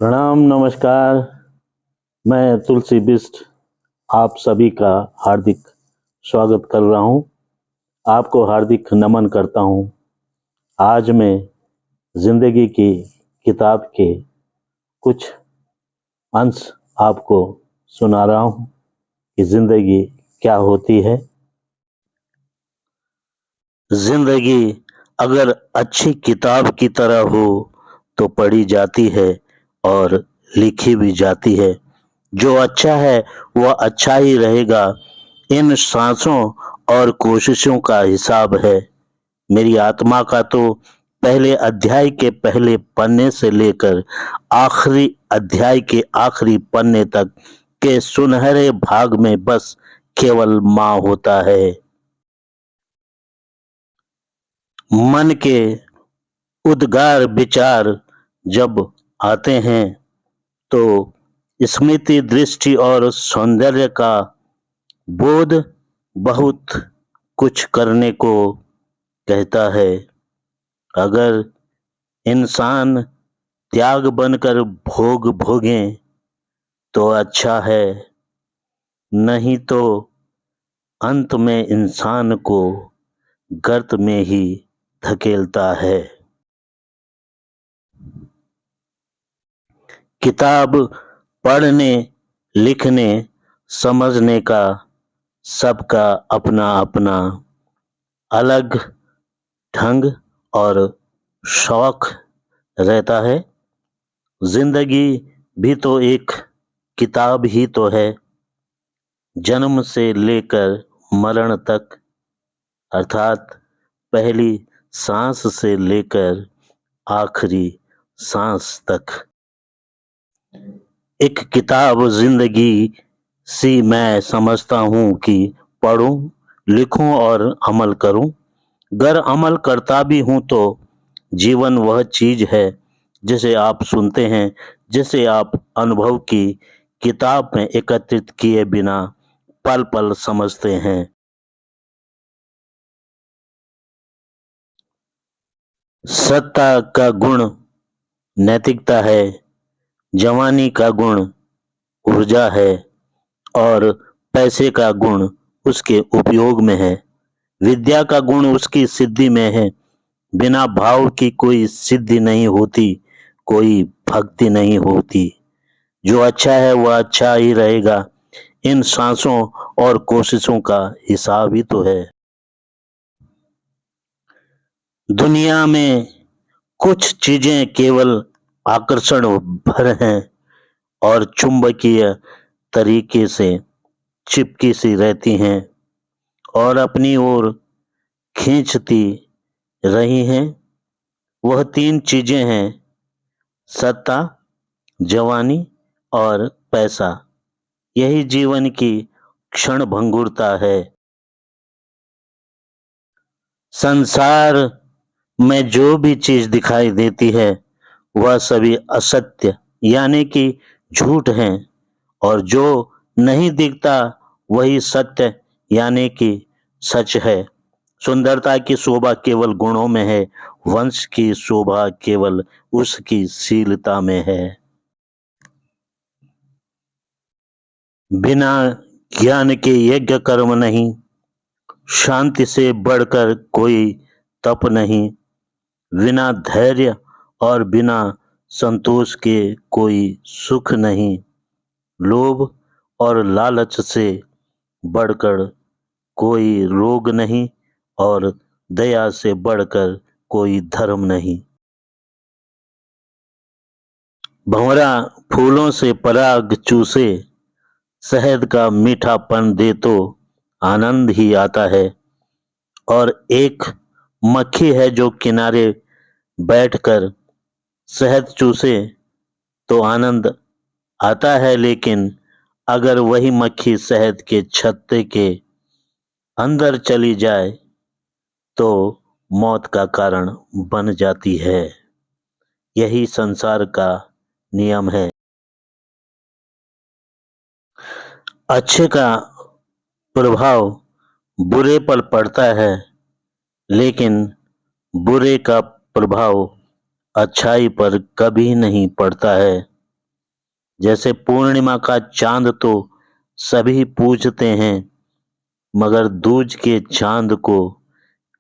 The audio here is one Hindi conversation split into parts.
प्रणाम, नमस्कार। मैं तुलसी बिष्ट आप सभी का हार्दिक स्वागत कर रहा हूँ। आपको हार्दिक नमन करता हूँ। आज मैं जिंदगी की किताब के कुछ अंश आपको सुना रहा हूँ कि जिंदगी क्या होती है। जिंदगी अगर अच्छी किताब की तरह हो तो पढ़ी जाती है और लिखी भी जाती है। जो अच्छा है वह अच्छा ही रहेगा। इन सांसों और कोशिशों का हिसाब है। मेरी आत्मा का तो पहले अध्याय के पहले पन्ने से लेकर आखिरी अध्याय के आखिरी पन्ने तक के सुनहरे भाग में बस केवल माँ होता है। मन के उद्गार विचार जब आते हैं तो स्मृति दृष्टि और सौंदर्य का बोध बहुत कुछ करने को कहता है। अगर इंसान त्याग बनकर भोग भोगे तो अच्छा है, नहीं तो अंत में इंसान को गर्त में ही धकेलता है। किताब पढ़ने लिखने समझने का सबका अपना अपना अलग ढंग और शौक रहता है। जिंदगी भी तो एक किताब ही तो है। जन्म से लेकर मरण तक, अर्थात पहली सांस से लेकर आखिरी सांस तक एक किताब जिंदगी सी मैं समझता हूँ कि पढ़ूं, लिखूं और अमल करूं। अगर अमल करता भी हूं तो जीवन वह चीज है जिसे आप सुनते हैं, जिसे आप अनुभव की किताब में एकत्रित किए बिना पल पल समझते हैं। सत्ता का गुण नैतिकता है, जवानी का गुण ऊर्जा है और पैसे का गुण उसके उपयोग में है। विद्या का गुण उसकी सिद्धि में है। बिना भाव की कोई सिद्धि नहीं होती, कोई भक्ति नहीं होती। जो अच्छा है वह अच्छा ही रहेगा। इन सांसों और कोशिशों का हिसाब ही तो है। दुनिया में कुछ चीजें केवल आकर्षण भर हैं और चुंबकीय तरीके से चिपकी सी रहती हैं और अपनी ओर खींचती रही हैं। वह तीन चीजें हैं: सत्ता, जवानी और पैसा। यही जीवन की क्षण भंगुरता है। संसार में जो भी चीज दिखाई देती है वह सभी असत्य यानी कि झूठ हैं, और जो नहीं दिखता वही सत्य यानी कि सच है। सुंदरता की शोभा केवल गुणों में है, वंश की शोभा केवल उसकी शीलता में है। बिना ज्ञान के यज्ञ कर्म नहीं, शांति से बढ़कर कोई तप नहीं, बिना धैर्य और बिना संतोष के कोई सुख नहीं, लोभ और लालच से बढ़कर कोई रोग नहीं और दया से बढ़कर कोई धर्म नहीं। भंवरा फूलों से पराग चूसे, शहद का मीठापन दे तो आनंद ही आता है। और एक मक्खी है जो किनारे बैठकर शहद चूसे तो आनंद आता है, लेकिन अगर वही मक्खी शहद के छत्ते के अंदर चली जाए तो मौत का कारण बन जाती है। यही संसार का नियम है। अच्छे का प्रभाव बुरे पर पड़ता है, लेकिन बुरे का प्रभाव अच्छाई पर कभी नहीं पड़ता है। जैसे पूर्णिमा का चांद तो सभी पूजते हैं, मगर दूज के चांद को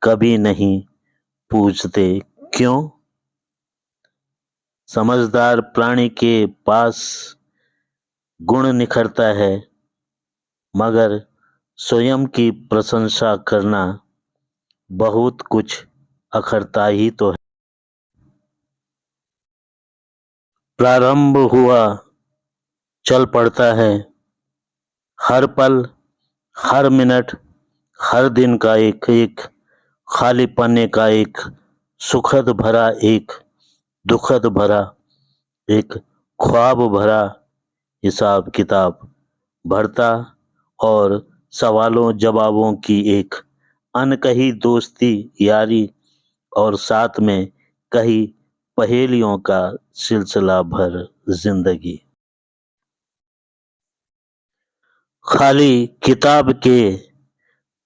कभी नहीं पूजते। क्यों? समझदार प्राणी के पास गुण निखरता है, मगर स्वयं की प्रशंसा करना बहुत कुछ अखरता ही तो है। प्रारंभ हुआ, चल पड़ता है, हर पल, हर मिनट, हर दिन का एक एक खाली पन्ने का एक सुखद भरा, एक दुखद भरा, एक ख्वाब भरा हिसाब किताब भरता, और सवालों जवाबों की एक अनकही दोस्ती यारी, और साथ में कई पहेलियों का सिलसिला भर जिंदगी। खाली किताब के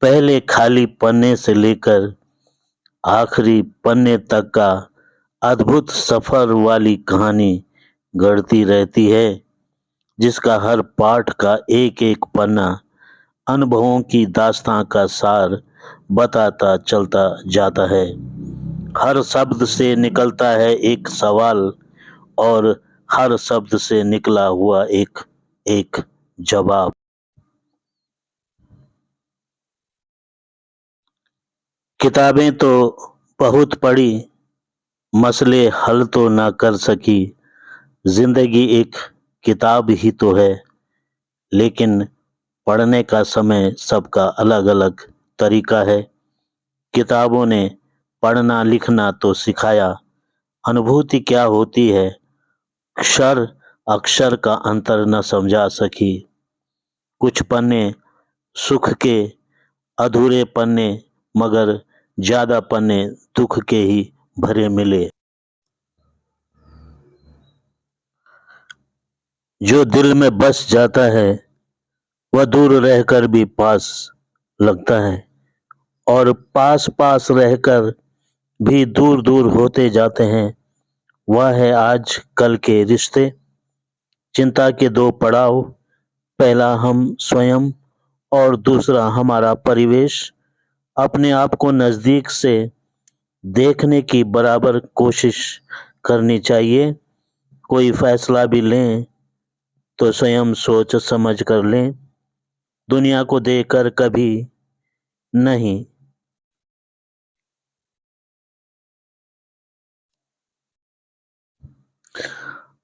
पहले खाली पन्ने से लेकर आखिरी पन्ने तक का अद्भुत सफर वाली कहानी गढ़ती रहती है, जिसका हर पाठ का एक एक पन्ना अनुभवों की दास्तां का सार बताता चलता जाता है। हर शब्द से निकलता है एक सवाल, और हर शब्द से निकला हुआ एक एक जवाब। किताबें तो बहुत पढ़ी, मसले हल तो ना कर सकी। जिंदगी एक किताब ही तो है, लेकिन पढ़ने का समय सबका अलग अलग तरीका है। किताबों ने पढ़ना लिखना तो सिखाया, अनुभूति क्या होती है अक्षर अक्षर का अंतर न समझा सकी। कुछ पन्ने सुख के अधूरे पन्ने, मगर ज्यादा पन्ने दुख के ही भरे मिले। जो दिल में बस जाता है वह दूर रहकर भी पास लगता है, और पास पास रहकर भी दूर दूर होते जाते हैं। वह है आज कल के रिश्ते, चिंता के दो पड़ाव, पहला हम स्वयं और दूसरा हमारा परिवेश। अपने आप को नजदीक से देखने की बराबर कोशिश करनी चाहिए। कोई फैसला भी लें तो स्वयं सोच समझ कर लें, दुनिया को देखकर कभी नहीं।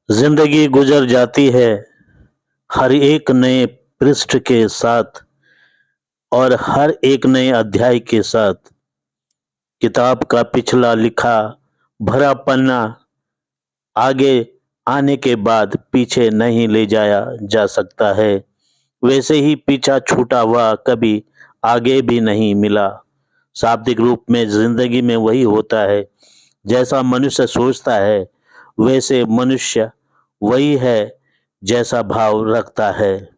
जिंदगी गुजर जाती है हर एक नए पृष्ठ के साथ, और हर एक नए अध्याय के साथ। किताब का पिछला लिखा भरा पन्ना आगे आने के बाद पीछे नहीं ले जाया जा सकता है, वैसे ही पीछा छूटा हुआ कभी आगे भी नहीं मिला। शाब्दिक रूप में जिंदगी में वही होता है, जैसा मनुष्य सोचता है वैसे मनुष्य वही है, जैसा भाव रखता है।